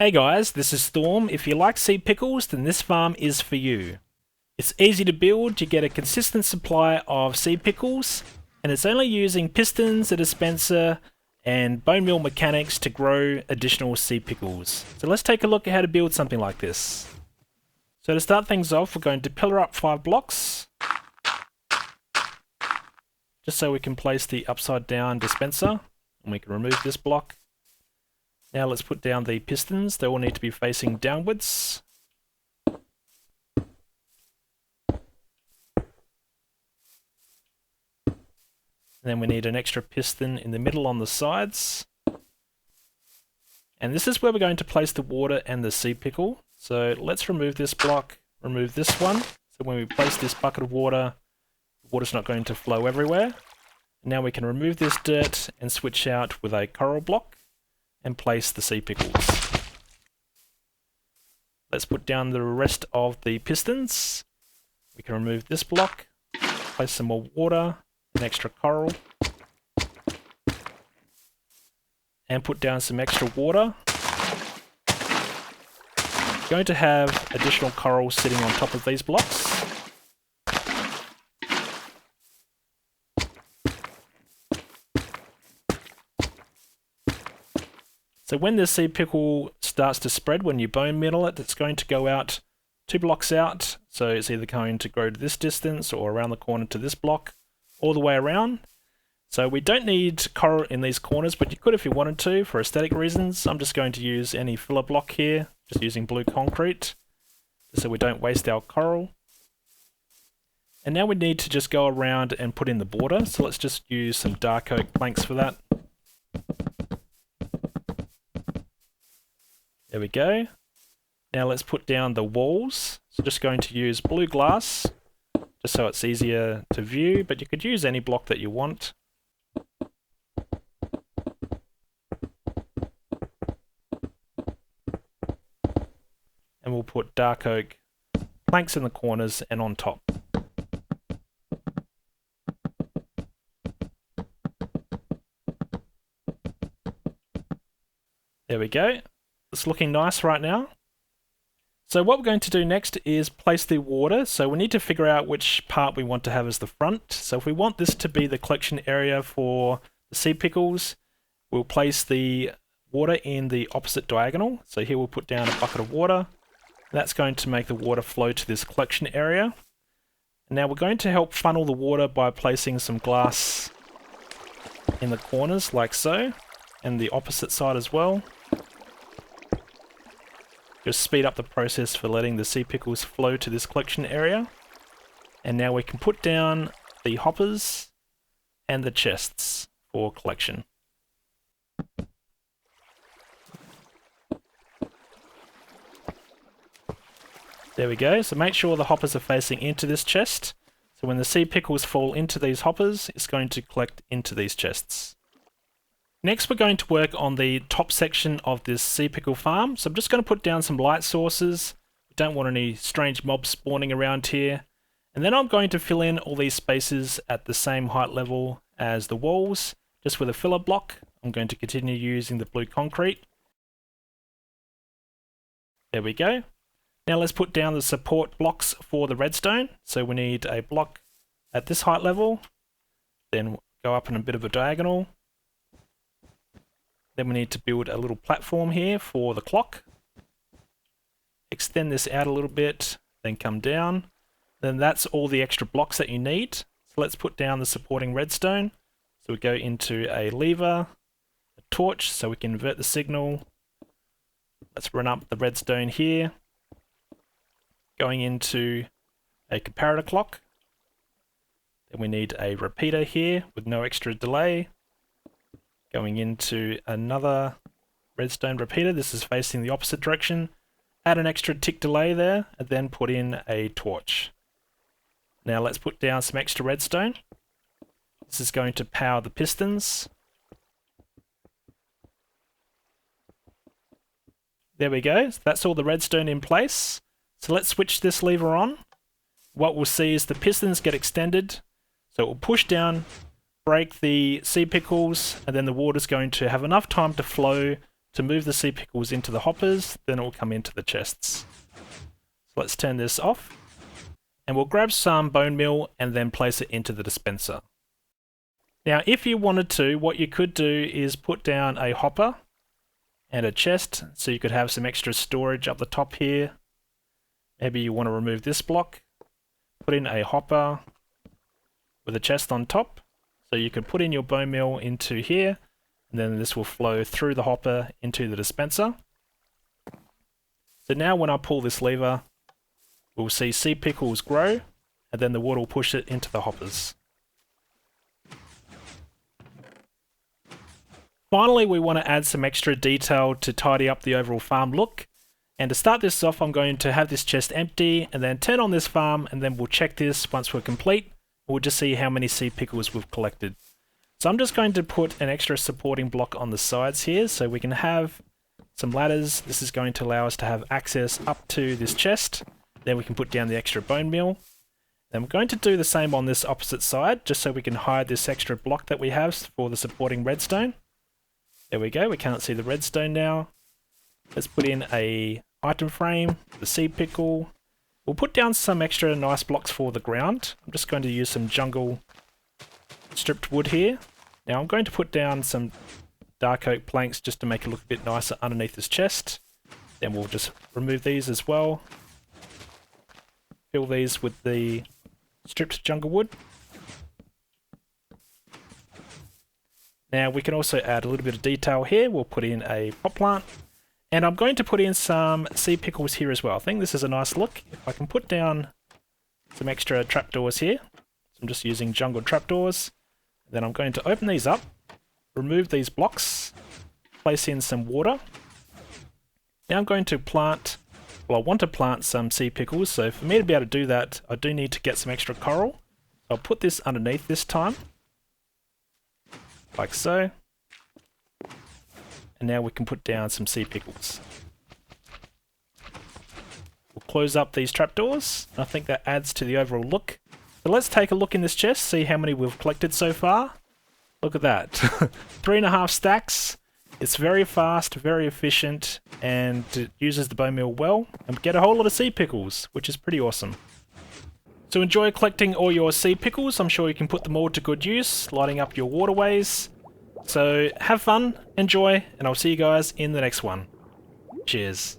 Hey guys, this is Storm. If you like sea pickles, then this farm is for you. It's easy to build, you get a consistent supply of sea pickles, and it's only using pistons, a dispenser, and bone meal mechanics to grow additional sea pickles. So let's take a look at how to build something like this. So to start things off, we're going to pillar up 5 blocks, just so we can place the upside down dispenser, and we can remove this block. Now let's put down the pistons. They all need to be facing downwards. And then we need an extra piston in the middle on the sides. And this is where we're going to place the water and the sea pickle. So let's remove this block, remove this one. So when we place this bucket of water, the water's not going to flow everywhere. Now we can remove this dirt and switch out with a coral block and place the sea pickles. Let's put down the rest of the pistons. We can remove this block, place some more water, an extra coral, and put down some extra water. We're going to have additional coral sitting on top of these blocks. So when the sea pickle starts to spread, when you bone meal it, it's going to go out 2 blocks out. So it's either going to grow to this distance or around the corner to this block, all the way around. So we don't need coral in these corners, but you could if you wanted to for aesthetic reasons. I'm just going to use any filler block here, just using blue concrete, so we don't waste our coral. And now we need to just go around and put in the border. So let's just use some dark oak planks for that. There we go. Now let's put down the walls. So just going to use blue glass, just so it's easier to view, but you could use any block that you want. And we'll put dark oak planks in the corners and on top. There we go. It's looking nice right now. So what we're going to do next is place the water. So we need to figure out which part we want to have as the front. So if we want this to be the collection area for the sea pickles, we'll place the water in the opposite diagonal. So here we'll put down a bucket of water. That's going to make the water flow to this collection area. And now we're going to help funnel the water by placing some glass in the corners like so, and the opposite side as well. Just speed up the process for letting the sea pickles flow to this collection area. And now we can put down the hoppers and the chests for collection. There we go. So make sure the hoppers are facing into this chest. So when the sea pickles fall into these hoppers, it's going to collect into these chests. Next, we're going to work on the top section of this sea pickle farm. So I'm just going to put down some light sources. We don't want any strange mobs spawning around here. And then I'm going to fill in all these spaces at the same height level as the walls, just with a filler block. I'm going to continue using the blue concrete. There we go. Now let's put down the support blocks for the redstone. So we need a block at this height level, then go up in a bit of a diagonal. Then we need to build a little platform here for the clock. Extend this out a little bit, then come down. Then that's all the extra blocks that you need. So let's put down the supporting redstone. So we go into a lever, a torch, so we can invert the signal. Let's run up the redstone here. Going into a comparator clock. Then we need a repeater here with no extra delay. Going into another redstone repeater. This is facing the opposite direction. Add an extra tick delay there, and then put in a torch. Now let's put down some extra redstone. This is going to power the pistons. There we go. So that's all the redstone in place. So let's switch this lever on. What we'll see is the pistons get extended. So it will push down, break the sea pickles, and then the water's going to have enough time to flow to move the sea pickles into the hoppers, then it will come into the chests. So let's turn this off, and we'll grab some bone meal and then place it into the dispenser. Now if you wanted to, what you could do is put down a hopper and a chest, so you could have some extra storage up the top here. Maybe you want to remove this block, put in a hopper with a chest on top, so you can put in your bone meal into here, and then this will flow through the hopper into the dispenser. So now when I pull this lever, we'll see sea pickles grow, and then the water will push it into the hoppers. Finally, we want to add some extra detail to tidy up the overall farm look. And to start this off, I'm going to have this chest empty and then turn on this farm, and then we'll check this once we're complete. We'll just see how many sea pickles we've collected. So I'm just going to put an extra supporting block on the sides here so we can have some ladders. This is going to allow us to have access up to this chest. Then we can put down the extra bone meal. Then we're going to do the same on this opposite side, just so we can hide this extra block that we have for the supporting redstone. There we go, we can't see the redstone now. Let's put in a item frame, the sea pickle. We'll put down some extra nice blocks for the ground. I'm just going to use some jungle stripped wood here. Now I'm going to put down some dark oak planks just to make it look a bit nicer underneath this chest. Then we'll just remove these as well. Fill these with the stripped jungle wood. Now we can also add a little bit of detail here. We'll put in a pot plant, and I'm going to put in some sea pickles here as well. I think this is a nice look. If I can put down some extra trapdoors here. So I'm just using jungle trapdoors. Then I'm going to open these up, remove these blocks, place in some water. Now I'm going to plant, well, I want to plant some sea pickles, so for me to be able to do that, I do need to get some extra coral. So I'll put this underneath this time. Like so. And now we can put down some sea pickles. We'll close up these trapdoors. I think that adds to the overall look. So let's take a look in this chest, see how many we've collected so far. Look at that. 3.5 stacks. It's very fast, very efficient, and it uses the bone meal well. And we get a whole lot of sea pickles, which is pretty awesome. So enjoy collecting all your sea pickles. I'm sure you can put them all to good use, lighting up your waterways. So have fun, enjoy, and I'll see you guys in the next one. Cheers.